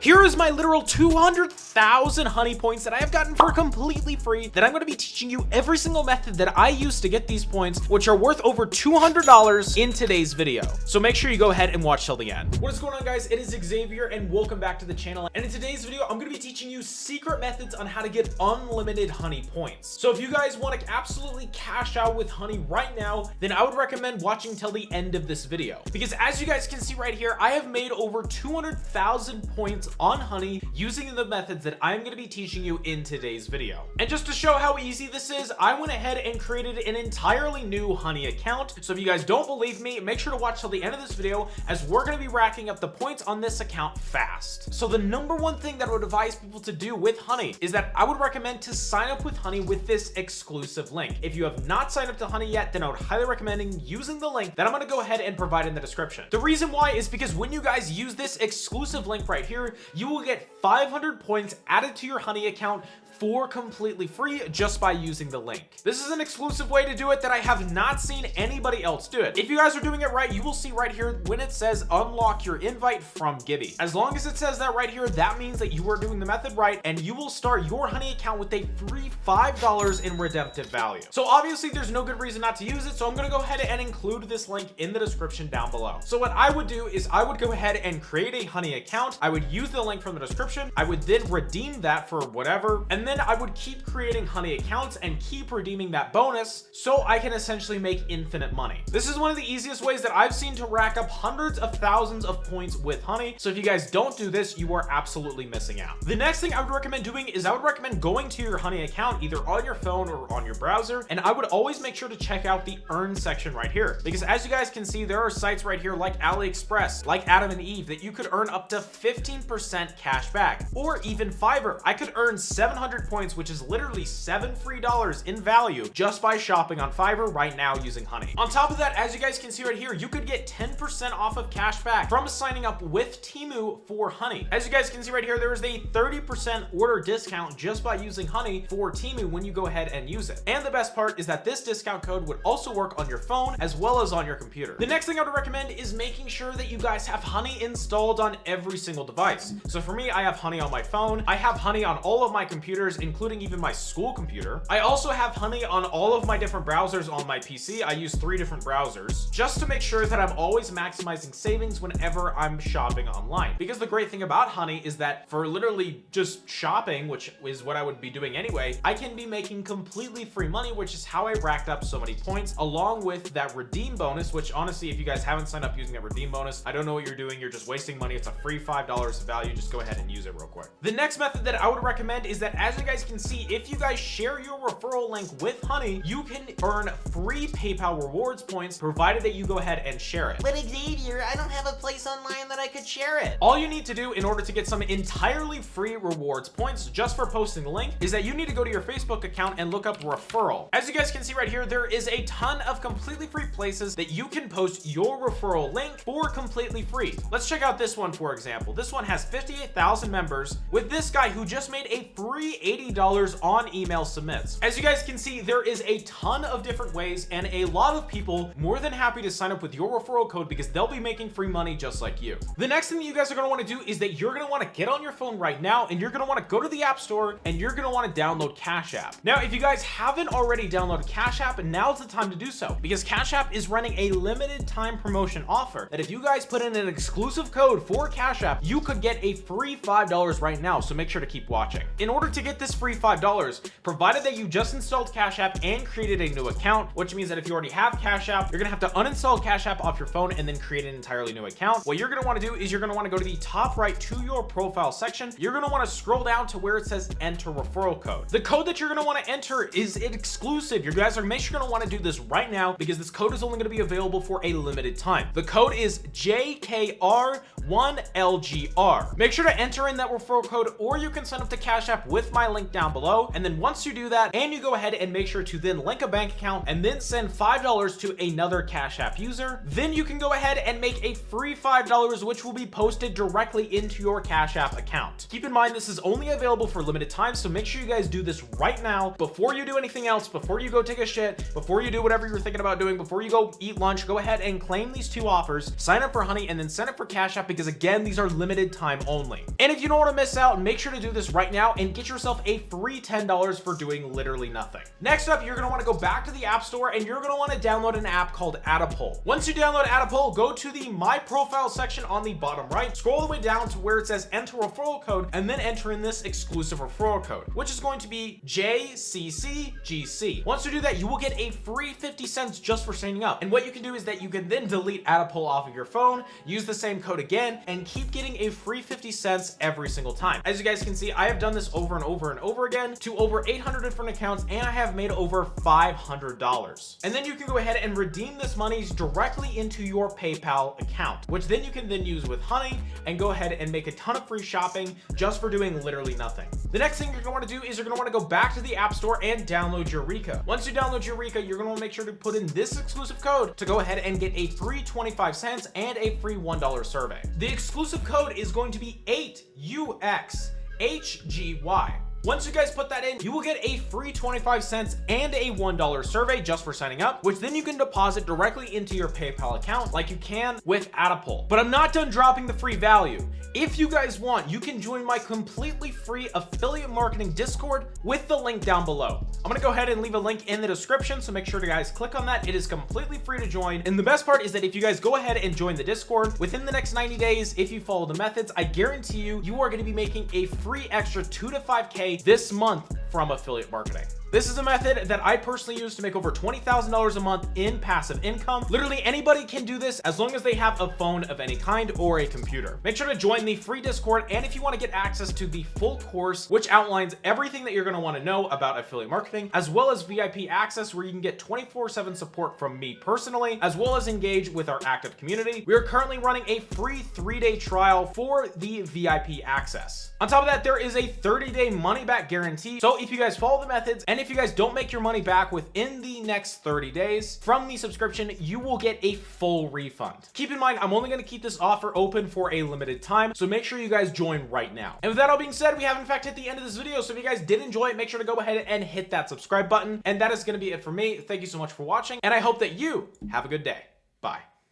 Here is my literal 200,000 honey points that I have gotten for completely free that I'm going to be teaching you every single method that I use to get these points, which are worth over $200 in today's video. So make sure you go ahead and watch till the end. What is going on, guys? It is Xavier and welcome back to the channel. And in today's video, I'm going to be teaching you secret methods on how to get unlimited honey points. So if you guys want to absolutely cash out with honey right now, then I would recommend watching till the end of this video. Because as you guys can see right here, I have made over 200,000 points on honey using the methods that I'm going to be teaching you in today's video. And just to show how easy this is, I went ahead and created an entirely new honey account. So if you guys don't believe me, make sure to watch till the end of this video as we're going to be racking up the points on this account fast. So the number one thing that I would advise people to do with honey is that I would recommend to sign up with honey with this exclusive link. If you have not signed up to honey yet, then I would highly recommend using the link that I'm going to go ahead and provide in the description. The reason why is because when you guys use this exclusive link right here, you will get 500 points added to your honey account for completely free just by using the link. This is an exclusive way to do it that I have not seen anybody else do it. If you guys are doing it right, you will see right here when it says unlock your invite from Gibby. As long as it says that right here, that means that you are doing the method right and you will start your honey account with a free $5 in redemptive value. So obviously there's no good reason not to use it. So I'm going to go ahead and include this link in the description down below. So what I would do is I would go ahead and create a honey account. I would use the link from the description. I would then redeem that for whatever. And then I would keep creating honey accounts and keep redeeming that bonus so I can essentially make infinite money. This is one of the easiest ways that I've seen to rack up hundreds of thousands of points with honey. So if you guys don't do this, you are absolutely missing out. The next thing I would recommend doing is I would recommend going to your honey account either on your phone or on your browser, and I would always make sure to check out the earn section right here, because as you guys can see, there are sites right here like AliExpress, like Adam and Eve, that you could earn up to 15% cash back, or even Fiverr. I could earn 700 points, which is literally $7 free in value just by shopping on Fiverr right now using honey. On top of that, as you guys can see right here, you could get 10% off of cash back from signing up with Temu for honey. As you guys can see right here, there is a 30% order discount just by using honey for Temu when you go ahead and use it. And the best part is that this discount code would also work on your phone as well as on your computer. The next thing I would recommend is making sure that you guys have honey installed on every single device. So for me, I have honey on my phone. I have honey on all of my computers, including even my school computer. I also have honey on all of my different browsers on my PC. I use 3 different browsers just to make sure that I'm always maximizing savings whenever I'm shopping online. Because the great thing about honey is that for literally just shopping, which is what I would be doing anyway, I can be making completely free money, which is how I racked up so many points, along with that redeem bonus, which honestly, if you guys haven't signed up using that redeem bonus, I don't know what you're doing. You're just wasting money. It's a free $5 of value. Just go ahead and use it real quick. The next method that I would recommend is that, as you guys can see, if you guys share your referral link with honey, you can earn free PayPal rewards points provided that you go ahead and share it. But Xavier, I don't have a place online that I could share it. All you need to do in order to get some entirely free rewards points just for posting the link is that you need to go to your Facebook account and look up referral. As you guys can see right here, there is a ton of completely free places that you can post your referral link for completely free. Let's check out this one, for example. This one has 58,000 members with this guy who just made a free $80 on email submits. As you guys can see, there is a ton of different ways and a lot of people more than happy to sign up with your referral code because they'll be making free money just like you. The next thing that you guys are going to want to do is that you're going to want to get on your phone right now and you're going to want to go to the App Store and you're going to want to download Cash App. Now, if you guys haven't already downloaded Cash App, now's the time to do so, because Cash App is running a limited time promotion offer that if you guys put in an exclusive code for Cash App, you could get a free $5 right now. So make sure to keep watching. In order to get this free $5, provided that you just installed Cash App and created a new account, which means that if you already have Cash App, you're gonna have to uninstall Cash App off your phone and then create an entirely new account. What you're gonna want to do is you're gonna want to go to the top right to your profile section. You're gonna want to scroll down to where it says enter referral code. The code that you're gonna want to enter is exclusive. You guys are make sure you're gonna want to do this right now because this code is only gonna be available for a limited time. The code is JKR1LGR. Make sure to enter in that referral code, or you can sign up to Cash App with my link down below. And then once you do that, and you go ahead and make sure to then link a bank account and then send $5 to another Cash App user, then you can go ahead and make a free $5, which will be posted directly into your Cash App account. Keep in mind, this is only available for limited time, so make sure you guys do this right now before you do anything else, before you go take a shit, before you do whatever you're thinking about doing, before you go eat lunch. Go ahead and claim these 2 offers, sign up for honey, and then sign up for Cash App, because again, these are limited time time only. And if you don't want to miss out, make sure to do this right now and get yourself a free $10 for doing literally nothing. Next up, you're going to want to go back to the App Store and you're going to want to download an app called Addapole. Once you download Addapole, go to the My Profile section on the bottom right, scroll all the way down to where it says enter referral code, and then enter in this exclusive referral code, which is going to be JCCGC. Once you do that, you will get a free 50 cents just for signing up. And what you can do is that you can then delete Addapole off of your phone, use the same code again, and keep getting a free 50 cents every single time. As you guys can see, I have done this over and over and over again to over 800 different accounts, and I have made over $500. And then you can go ahead and redeem this money directly into your PayPal account, which then you can then use with Honey and go ahead and make a ton of free shopping just for doing literally nothing. The next thing you're going to want to do is you're going to want to go back to the App Store and download Eureka. Once you download Eureka, you're going to want to make sure to put in this exclusive code to go ahead and get a free 25 cents and a free $1 survey. The exclusive code is going to be 8UXHGY. Once you guys put that in, you will get a free 25 cents and a $1 survey just for signing up, which then you can deposit directly into your PayPal account like you can with Addapole. But I'm not done dropping the free value. If you guys want, you can join my completely free affiliate marketing Discord with the link down below. I'm gonna go ahead and leave a link in the description, so make sure to guys click on that. It is completely free to join. And the best part is that if you guys go ahead and join the Discord within the next 90 days, if you follow the methods, I guarantee you, you are gonna be making a free extra 2 to 5K this month from affiliate marketing. This is a method that I personally use to make over $20,000 a month in passive income. Literally anybody can do this as long as they have a phone of any kind or a computer. Make sure to join the free Discord, and if you want to get access to the full course, which outlines everything that you're going to want to know about affiliate marketing, as well as VIP access where you can get 24/7 support from me personally, as well as engage with our active community. We are currently running a free 3-day trial for the VIP access. On top of that, there is a 30-day money back guarantee. So if you guys follow the methods, and if you guys don't make your money back within the next 30 days from the subscription, you will get a full refund. Keep in mind, I'm only going to keep this offer open for a limited time, so make sure you guys join right now. And with that all being said, we have in fact hit the end of this video. So if you guys did enjoy it, make sure to go ahead and hit that subscribe button. And that is going to be it for me. Thank you so much for watching, and I hope that you have a good day. Bye.